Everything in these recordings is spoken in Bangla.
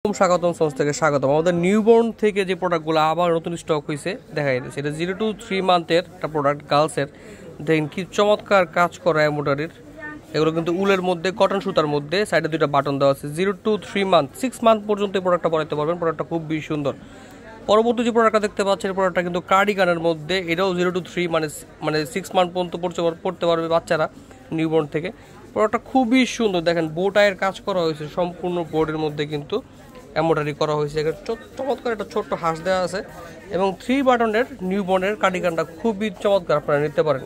স্বাগতম সন্স থেকে স্বাগতম। আমাদের নিউবর্ন থেকে যে প্রোডাক্টগুলো আবার নতুন স্টক হয়েছে দেখা যাচ্ছে, এটা 0 to 3 মান্থের একটা প্রোডাক্ট গার্লসের। দেখেন কি চমৎকার কাজ করা এমব্রয়ডারির, এগুলো কিন্তু উলের মধ্যে কটন সুতার মধ্যে সাইডে দুইটা বাটন দেওয়া আছে। 0 to 3 মান্থ 6 মান্থ পর্যন্ত এই প্রোডাক্টটা পরাতে পারবেন। প্রোডাক্টটা খুব বেশি সুন্দর। পরবর্তী যে প্রোডাক্টটা দেখতে পাচ্ছেন, এই প্রোডাক্টটা কিন্তু কার্ডিগানের মধ্যে, এটাও 0 to 3 মানে 6 মান্থ পর্যন্ত পড়তে পারবে বাচ্চারা নিউবর্ন থেকে। প্রোডাক্টটা খুবই সুন্দর, দেখেন বোটায়ের কাজ করা হয়েছে সম্পূর্ণ বোর্ডের মধ্যে, কিন্তু এমব্রয়ডারি করা হয়েছে। চমৎকার একটা ছোট্ট হাঁস দেওয়া আছে এবং 3 বাটনের নিউবর্নের কার্ডিগানটা খুবই চমৎকার, আপনারা নিতে পারেন।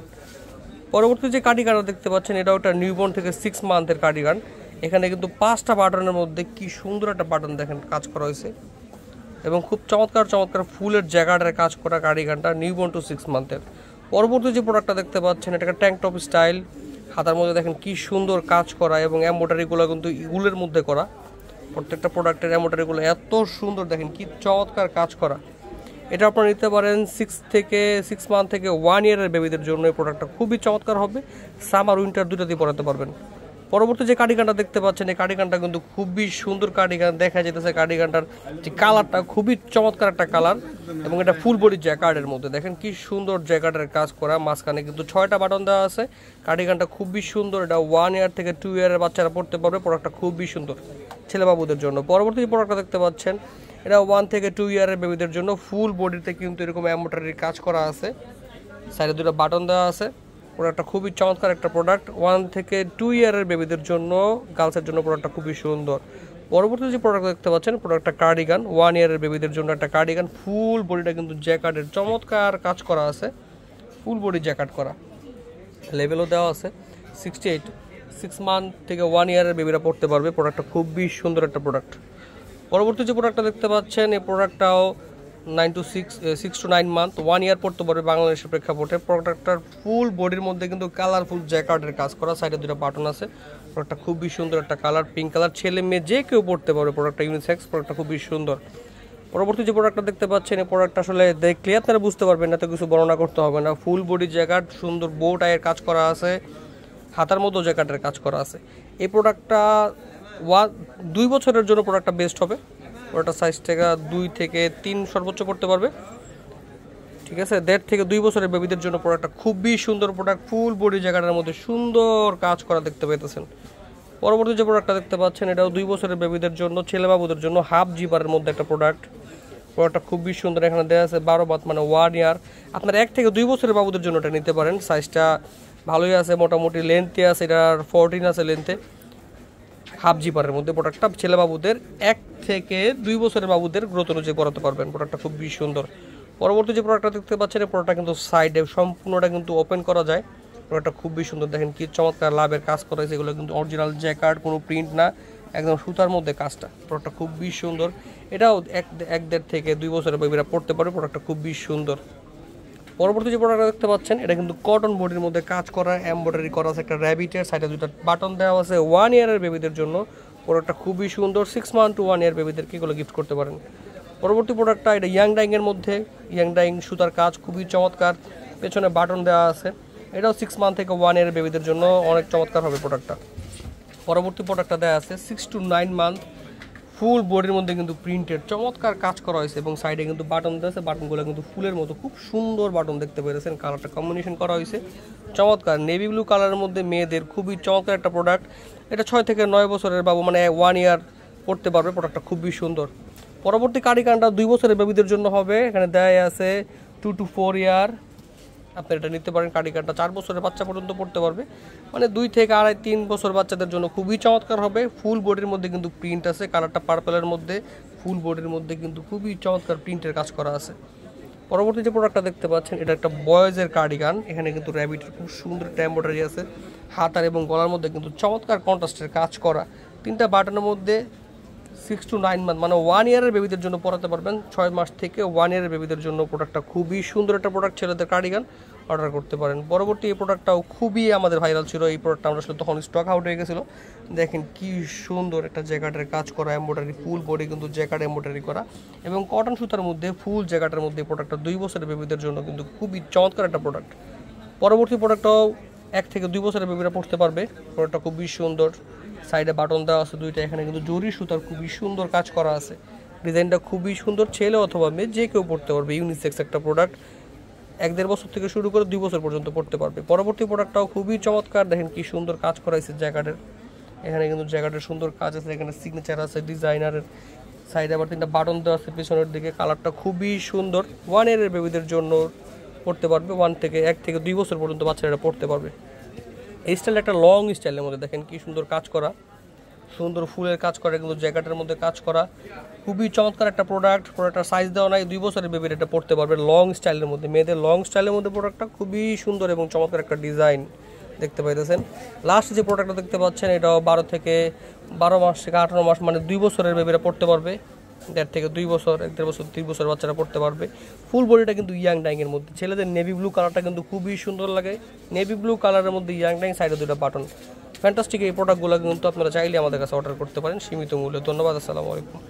পরবর্তী যে কার্ডিগানটা দেখতে পাচ্ছেন, এটাও একটা নিউবর্ন থেকে 6 মান্থের কার্ডিগান। এখানে কিন্তু 5টা বাটনের মধ্যে কি সুন্দর একটা বাটন দেখেন কাজ করা হয়েছে এবং খুব চমৎকার চমৎকার ফুলের জ্যাকেটের কাজ করা কার্ডিগানটা নিউবর্ন টু 6 মান্থের। পরবর্তী যে প্রোডাক্টটা দেখতে পাচ্ছেন, এটা একটা ট্যাঙ্ক টপ স্টাইল, হাতার মধ্যে দেখেন কি সুন্দর কাজ করা এবং এমব্রয়ডারিগুলো কিন্তু উলের মধ্যে করা। প্রত্যেকটা প্রোডাক্টের এমব্রয়ডারিগুলো এত সুন্দর, দেখেন কি চমৎকার কাজ করা। এটা আপনারা নিতে পারেন 6 মান্থ থেকে 1 ইয়ারের বেবিদের জন্য। এই প্রোডাক্টটা খুবই চমৎকার হবে, সামার উইন্টার দুটোতেই পরাতে পারবেন। পরবর্তী যে কার্ডিগানটা দেখতে পাচ্ছেন, এই কার্ডিগানটা কিন্তু খুবই সুন্দর কার্ডিগান দেখা যেতেছে। কার্ডিগানটার যে কালারটা খুবই চমৎকার একটা কালার এবং এটা ফুল বডি জ্যাকেটের মধ্যে, দেখেন কি সুন্দর জ্যাকেটের কাজ করা। মাঝখানে কিন্তু 6টা বাটন দেওয়া আছে। কার্ডিগানটা খুবই সুন্দর, এটা 1 ইয়ার থেকে 2 ইয়ারের বাচ্চারা পড়তে পারবে। প্রোডাক্টটা খুবই সুন্দর ছেলে বাবুদের জন্য। পরবর্তী যে প্রোডাক্টটা দেখতে পাচ্ছেন, এটা 1 থেকে 2 ইয়ারের বেবিদের জন্য। ফুল বডিতে কিন্তু এরকম এমব্রয়ডারির কাজ করা আছে, সাইডে দুটো বাটন দেওয়া আছে। প্রোডাক্টটা খুবই চমৎকার একটা প্রোডাক্ট 1 থেকে 2 ইয়ারের বেবিদের জন্য, গার্লসের জন্য প্রোডাক্টটা খুবই সুন্দর। পরবর্তী যে প্রোডাক্ট দেখতে পাচ্ছেন, প্রোডাক্টটা কার্ডিগান 1 ইয়ারের বেবিদের জন্য একটা কার্ডিগান। ফুল বডিটা কিন্তু জ্যাকেটের চমৎকার কাজ করা আছে, ফুল বডি জ্যাকেট করা, লেভেলও দেওয়া আছে 68। 6 মান্থ থেকে 1 ইয়ারের বেবিরা পড়তে পারবে। প্রোডাক্টটা খুবই সুন্দর একটা প্রোডাক্ট। পরবর্তী যে প্রোডাক্টটা দেখতে পাচ্ছেন, এই প্রোডাক্টটাও 6 to 9 মান্থ 1 ইয়ার পড়তে পারবে বাংলাদেশের প্রেক্ষাপটে। প্রোডাক্টটার ফুল বডির মধ্যে কিন্তু কালারফুল জ্যাকেটের কাজ করা, সাইডে দুটো বাটন আছে। প্রোডাক্টটা খুবই সুন্দর একটা কালার, পিঙ্ক কালার, ছেলে মেয়ে যে কেউ পড়তে পারবে। প্রোডাক্টটা ইউনিসেক্স, প্রোডাক্টটা খুবই সুন্দর। পরবর্তী যে প্রোডাক্টটা দেখতে পাচ্ছেন, এই প্রোডাক্টটা আসলে দেখলে আপনারা বুঝতে পারবেন না, তো কিছু বর্ণনা করতে হবে না। ফুল বডি জ্যাকেট, সুন্দর বো টাইয়ের কাজ করা আছে, হাতার মতো জ্যাকেটের কাজ করা আছে। এই প্রোডাক্টটা 2 বছরের জন্য প্রোডাক্টটা বেস্ট হবে। প্রোডাক্টটা সাইজ থেকে 2 থেকে 3 সর্বোচ্চ পড়তে পারবে, ঠিক আছে। 1.5 থেকে 2 বছরের বেবিদের জন্য প্রোডাক্টটা খুবই সুন্দর প্রোডাক্ট, ফুল বডি জ্যাকেটের মধ্যে সুন্দর কাজ করা দেখতে পাইতেছেন। পরবর্তী যে প্রোডাক্টটা দেখতে পাচ্ছেন, এটাও 2 বছরের বেবিদের জন্য, ছেলে বাবুদের জন্য, হাফ জিপারের মধ্যে একটা প্রোডাক্ট। প্রোডাক্টটা খুবই সুন্দর, এখানে দেওয়া আছে 12 বাত মানে 1 ইয়ার। আপনার 1 থেকে 2 বছরের বাবুদের জন্য এটা নিতে পারেন। সাইজটা ভালোই আছে, মোটামুটি লেন্থে আছে, এটার 14 আছে লেন্থে, হাফ জিপারের মধ্যে। প্রোডাক্টটা ছেলে বাবুদের 1 থেকে 2 বছরের বাবুদের গ্রোথ অনুযায়ী পরাতে পারবেন। প্রোডাক্টটা খুব বেশি সুন্দর। পরবর্তী যে প্রোডাক্টটা দেখতে পাচ্ছেন, এই প্রোডাক্টটা কিন্তু সাইডে সম্পূর্ণটা কিন্তু ওপেন করা যায়। প্রোডাক্টটা খুব বেশি সুন্দর, দেখেন কি চমৎকার লাভের কাজ করা হয়েছে। এগুলো কিন্তু অরিজিনাল জ্যাকেট, কোনো প্রিন্ট না, একদম সুতার মধ্যে কাজটা। প্রোডাক্টটা খুব বেশি সুন্দর। এটাও 1.5 থেকে 2 বছরের বেবিরা পড়তে পারবে। প্রোডাক্টটা খুব বেশি সুন্দর। পরবর্তী যে প্রোডাক্টটা দেখতে পাচ্ছেন, এটা কিন্তু কটন বডির মধ্যে কাজ করা, এমব্রয়ডারি করা আছে, একটা র্যাবিটের, সাইডে 2টা বাটন দেওয়া আছে। 1 ইয়ারের বেবিদের জন্য প্রোডাক্টটা খুবই সুন্দর। 6 মান্থ টু 1 ইয়ার বেবিদেরকে এগুলো গিফট করতে পারেন। পরবর্তী প্রোডাক্টটা এটা ইয়াং ডাইংয়ের মধ্যে, ইয়াং ডাইং সুতার কাজ খুবই চমৎকার, পেছনে বাটন দেওয়া আছে। এটাও 6 মান্থ থেকে 1 ইয়ারের বেবিদের জন্য অনেক চমৎকার হবে প্রোডাক্টটা। পরবর্তী প্রোডাক্টটা দেওয়া আছে 6 to 9 মান্থ, ফুল বডির মধ্যে কিন্তু প্রিন্টেড চমৎকার কাজ করা হয়েছে এবং সাইডে কিন্তু বাটন দেওয়া আছে। বাটনগুলো কিন্তু ফুলের মতো খুব সুন্দর বাটন দেখতে পেরেছেন। কালারটা কম্বিনেশন করা হয়েছে চমৎকার, নেভি ব্লু কালারের মধ্যে মেয়েদের খুবই চমৎকার একটা প্রোডাক্ট। এটা 6 থেকে 9 বছরের বাবু মানে 1 ইয়ার পড়তে পারবে। প্রোডাক্টটা খুবই সুন্দর। পরবর্তী কার্ডিগানটা 2 বছরের বেবিদের জন্য হবে। এখানে দেয় আছে 2 to 4 ইয়ার। আপনি এটা নিতে পারেন। কার্ডিগানটা 4 বছরের বাচ্চা পর্যন্ত পড়তে পারবে, মানে 2 থেকে 2.5-3 বছর বাচ্চাদের জন্য খুবই চমৎকার হবে। ফুল বডির মধ্যে কিন্তু প্রিন্ট আছে, কালারটা পার্পলের মধ্যে, ফুল বডির মধ্যে কিন্তু খুবই চমৎকার প্রিন্টের কাজ করা আছে। পরবর্তী যে প্রোডাক্টটা দেখতে পাচ্ছেন, এটা একটা বয়েজের কার্ডিগান। এখানে কিন্তু র্যাবিটের খুব সুন্দর একটা এমব্রয়ডারি আছে, হাতার এবং গলার মধ্যে কিন্তু চমৎকার কন্ট্রাস্টের কাজ করা। 3টা বাটনের মধ্যে 6 to 9 মান্থ মানে 1 ইয়ারের বেবিদের জন্য পরাতে পারবেন। 6 মাস থেকে 1 ইয়ারের বেবিদের জন্য প্রোডাক্টটা খুবই সুন্দর একটা প্রোডাক্ট, ছেলেদের কার্ডিগান অর্ডার করতে পারেন। পরবর্তী এই প্রোডাক্টটাও খুবই আমাদের ভাইরাল ছিল। এই প্রোডাক্টটা আমরা আসলে তখন স্টক আউট হয়ে গেছিলো। দেখেন কি সুন্দর একটা জ্যাকেটের কাজ করা, এমব্রয়ডারি ফুল বডি কিন্তু জ্যাকেট এমব্রয়ডারি করা এবং কটন সুতার মধ্যে ফুল জ্যাকেটের মধ্যে প্রোডাক্টটা 2 বছরের বেবিদের জন্য কিন্তু খুবই চমৎকার একটা প্রোডাক্ট। পরবর্তী প্রোডাক্টটাও 1 থেকে 2 বছরের বেবিরা পড়তে পারবে। প্রোডাক্টটা খুবই সুন্দর, সাইডে বাটন দেওয়া আছে দুইটা। এখানে কিন্তু জরি সুতার খুবই সুন্দর কাজ করা আছে। ডিজাইনটা খুবই সুন্দর, ছেলে অথবা মেয়ে যে কেউ পড়তে পারবে। ইউনিসেক্স একটা প্রোডাক্ট, 1-1.5 বছর থেকে শুরু করে 2 বছর পর্যন্ত পড়তে পারবে। পরবর্তী প্রোডাক্টটাও খুবই চমৎকার, দেখেন কি সুন্দর কাজ করা হয়েছে জ্যাকেটের। এখানে কিন্তু জ্যাকেটের সুন্দর কাজ আছে, এখানে সিগনেচার আছে ডিজাইনারের। সাইডে আবার 3টা বাটন দেওয়া আছে পিছনের দিকে। কালারটা খুবই সুন্দর, 1 ইয়ারের বেবিদের জন্য পড়তে পারবে। 1 থেকে 2 বছর পর্যন্ত বাচ্চারা পড়তে পারবে। এই স্টাইল একটা লং স্টাইলের মধ্যে দেখেন কি সুন্দর কাজ করা, সুন্দর ফুলের কাজ করা, কিন্তু জ্যাকেটের মধ্যে কাজ করা। খুবই চমৎকার একটা প্রোডাক্টটার সাইজ দেওয়া নাই, 2 বছরের বেবির এটা পড়তে পারবে। লং স্টাইলের মধ্যে, মেয়েদের লং স্টাইলের মধ্যে প্রোডাক্টটা খুবই সুন্দর এবং চমৎকার একটা ডিজাইন দেখতে পাইতেছেন। লাস্ট যে প্রোডাক্টটা দেখতে পাচ্ছেন এটাও 12 মাস থেকে 18 মাস, মানে 2 বছরের বেবিরা পড়তে পারবে। 1.5 থেকে 2 বছর, 1.5 বছর 3 বছর বাচ্চারা পড়তে পারবে। ফুল বডিটা কিন্তু ইয়াং ডাইংয়ের মধ্যে। ছেলেদের নেভি ব্লু কালারটা কিন্তু খুবই সুন্দর লাগে, নেভি ব্লু কালারের মধ্যে ইয়াং ডাইং, সাইডে 2টা বাটন। ফ্যান্টাস্টিক এই প্রোডাক্টগুলো কিন্তু আপনারা চাইলে আমাদের কাছে অর্ডার করতে পারেন সীমিত মূল্যে। ধন্যবাদ, আসসালামু আলাইকুম।